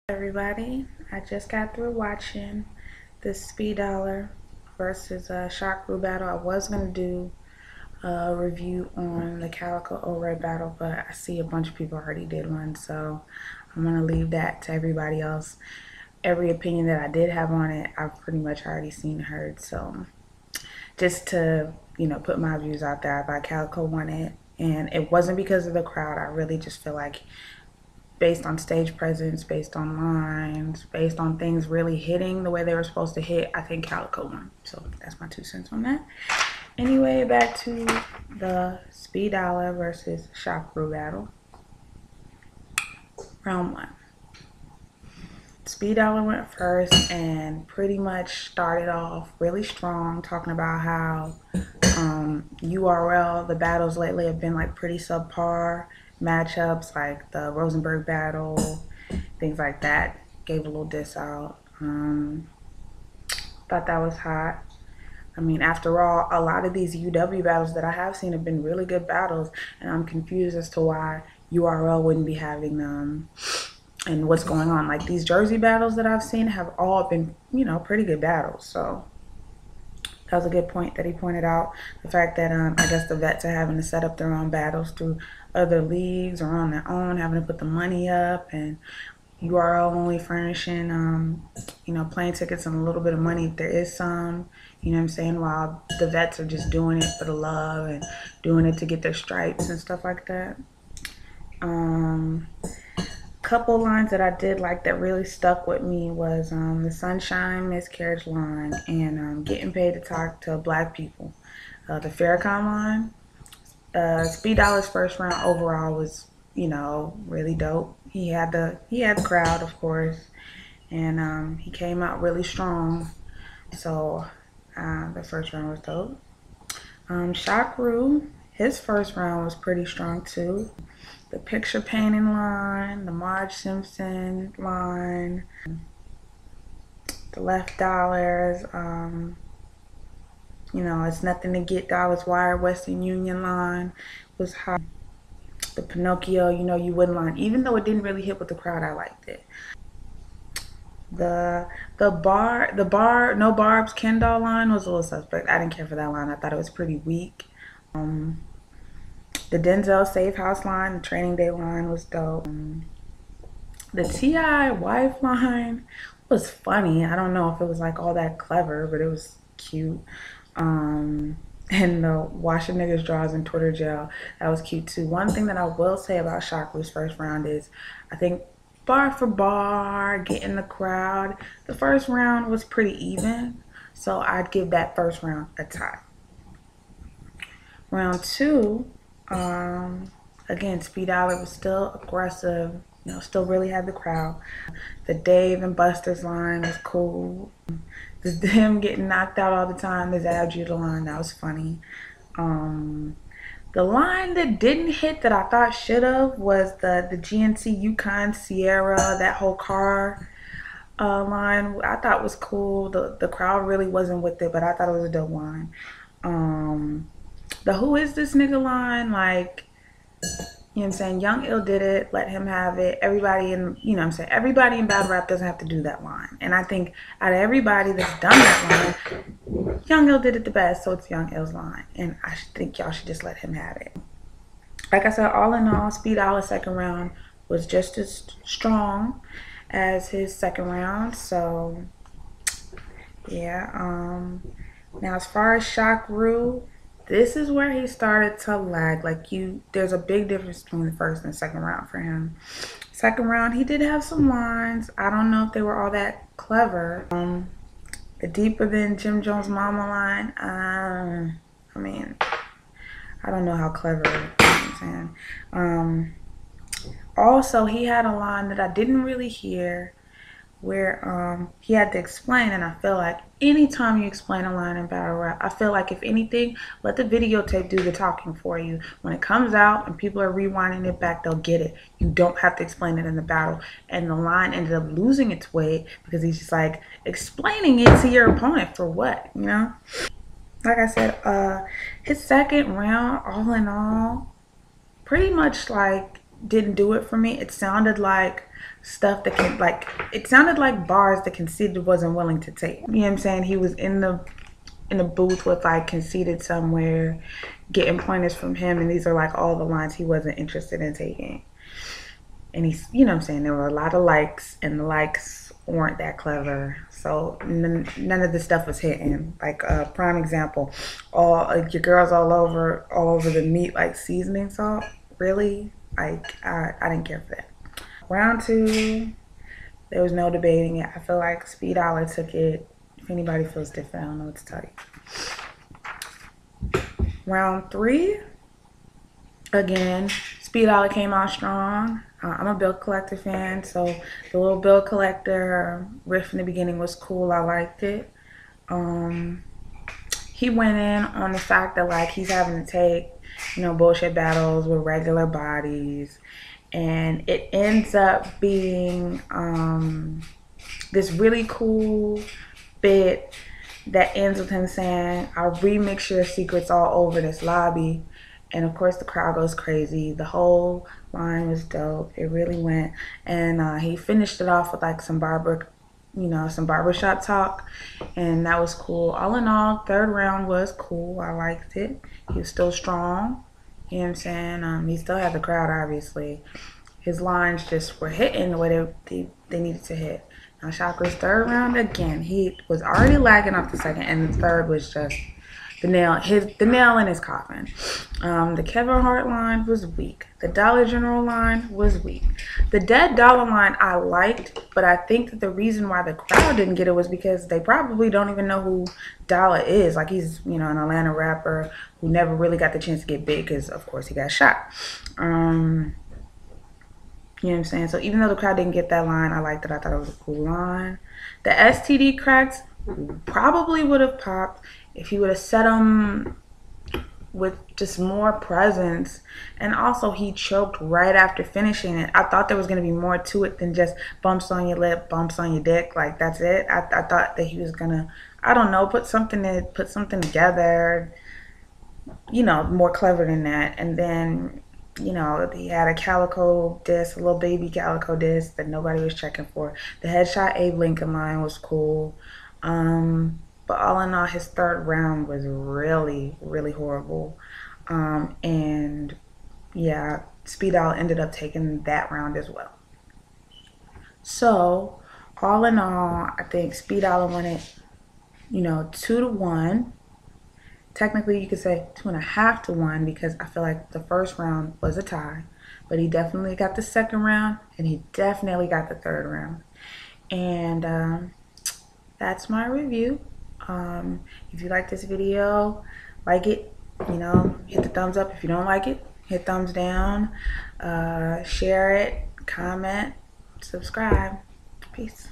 Everybody, I just got through watching the Spee Dolla versus Shock Rue battle. I was gonna do a review on the Calico O-Red battle, but I see a bunch of people already did one, so I'm gonna leave that to everybody else. Every opinion that I did have on it, I've pretty much already seen and heard. So just to put my views out there, I thought Calico won it, and it wasn't because of the crowd. I really just feel like, based on stage presence, based on lines, based on things really hitting the way they were supposed to hit, I think Calico won. So that's my 2 cents on that. Anyway, back to the Spee Dolla versus Shock Rue battle. Round 1. Spee Dolla went first and pretty much started off really strong, talking about how URL, the battles lately have been like pretty subpar matchups, like the Rosenberg battle, things like that. Gave a little diss out. Thought that was hot. I mean, after all, a lot of these UW battles that I have seen have been really good battles, and I'm confused as to why URL wouldn't be having them and what's going on. Like, these Jersey battles that I've seen have all been, pretty good battles. So that was a good point that he pointed out. The fact that I guess the vets are having to set up their own battles through other leagues or on their own, having to put the money up, and URL only furnishing, plane tickets and a little bit of money if there is some, you know what I'm saying, while the vets are just doing it for the love and doing it to get their stripes and stuff like that. Couple lines that I did like that really stuck with me was the sunshine miscarriage line and getting paid to talk to black people. The Farrakhan line. Spee Dolla's first round overall was, really dope. He had the crowd, of course, and he came out really strong. So the first round was dope. Shock Rue, his first round was pretty strong too. The picture painting line, the Marge Simpson line, the left dollars, it's nothing to get dollars wired Western Union line was hot. The Pinocchio, you wouldn't line, even though it didn't really hit with the crowd, I liked it. The bar no barbs Ken doll line was a little suspect. I didn't care for that line. I thought it was pretty weak. The Denzel Safe House line, the Training Day line was dope. The T.I. wife line was funny. I don't know if it was like all that clever, but it was cute. And the washing niggas drawers in Twitter jail, that was cute too. One thing that I will say about Shock Rue's first round is, I think bar for bar, getting the crowd, the first round was pretty even. So I'd give that first round a tie. Round 2, again, Spee Dolla was still aggressive, still really had the crowd. The Dave and Buster's line was cool. Him getting knocked out all the time, the Zab Judah line, that was funny. The line that didn't hit that I thought should have was the GNC Yukon Sierra, that whole car line. I thought was cool. The crowd really wasn't with it, but I thought it was a dope line. The who is this nigga line, like, you know what I'm saying, Young Ill did it, let him have it. Everybody in, everybody in battle rap doesn't have to do that line. And I think out of everybody that's done that line, Young Ill did it the best, so it's Young Ill's line. And I think y'all should just let him have it. Like I said, all in all, Spee Dolla's second round was just as strong as his second round. So yeah. Now as far as Shock Rue, this is where he started to lag. Like, there's a big difference between the first and second round for him. Second round, he did have some lines. I don't know if they were all that clever. The deeper than Jim Jones' mama line, I mean, I don't know how clever it is, you know what I'm saying. Also, he had a line that I didn't really hear, where he had to explain, and I feel like anytime you explain a line in battle rap, I feel like, if anything, let the videotape do the talking for you. When it comes out and people are rewinding it back, they'll get it. You don't have to explain it in the battle. And the line ended up losing its weight because he's just like explaining it to your opponent for what, Like I said, his second round, all in all, pretty much like didn't do it for me. It sounded like stuff that can, like, it sounded like bars that Conceited wasn't willing to take. You know what I'm saying? He was in the booth with like Conceited somewhere, getting pointers from him, and these are like all the lines he wasn't interested in taking. And he's, you know what I'm saying, there were a lot of likes, and the likes weren't that clever. So none of the stuff was hitting. Like a prime example, all your girls all over the meat like seasoning salt. Really? Like I didn't care for that. Round two, there was no debating it. I feel like Spee Dolla took it. If anybody feels different, I don't know what to tell you. Round three, again, Spee Dolla came out strong. I'm a Bill Collector fan, so the little Bill Collector riff in the beginning was cool. I liked it. He went in on the fact that like he's having to take, you know, bullshit battles with regular bodies, and it ends up being this really cool bit that ends with him saying, "I'll remix your secrets all over this lobby." And of course the crowd goes crazy. The whole line was dope. It really went. And he finished it off with like some barbershop talk, and that was cool. All in all, third round was cool. I liked it. He was still strong. You know what I'm saying? He still had the crowd, obviously. His lines just were hitting the way they needed to hit. Now Chakra's third round, again, he was already lagging off the second, and the third was just the nail in his coffin. The Kevin Hart line was weak. The Dollar General line was weak. The Dead Dollar line I liked, but I think that the reason why the crowd didn't get it was because they probably don't even know who Dollar is. Like, he's, you know, an Atlanta rapper who never really got the chance to get big because, of course, he got shot. You know what I'm saying? So even though the crowd didn't get that line, I liked it. I thought it was a cool line. The STD cracks probably would have popped if he would have said them with just more presence. And also, he choked right after finishing it. I thought there was going to be more to it than just bumps on your lip, bumps on your dick. Like, that's it. I thought that he was going to, I don't know, put something together, you know, more clever than that. And then, you know, he had a Calico disc, a little baby Calico disc that nobody was checking for. The Headshot Abe Lincoln line was cool. But all in all, his third round was really, really horrible. And yeah, Spee Dolla ended up taking that round as well. So all in all, I think Spee Dolla won it, you know, 2-1. Technically, you could say 2.5-1 because I feel like the first round was a tie. But he definitely got the second round, and he definitely got the third round. And that's my review. If you like this video, like it, you know, hit the thumbs up. If you don't like it, hit thumbs down. Share it, comment, subscribe. Peace.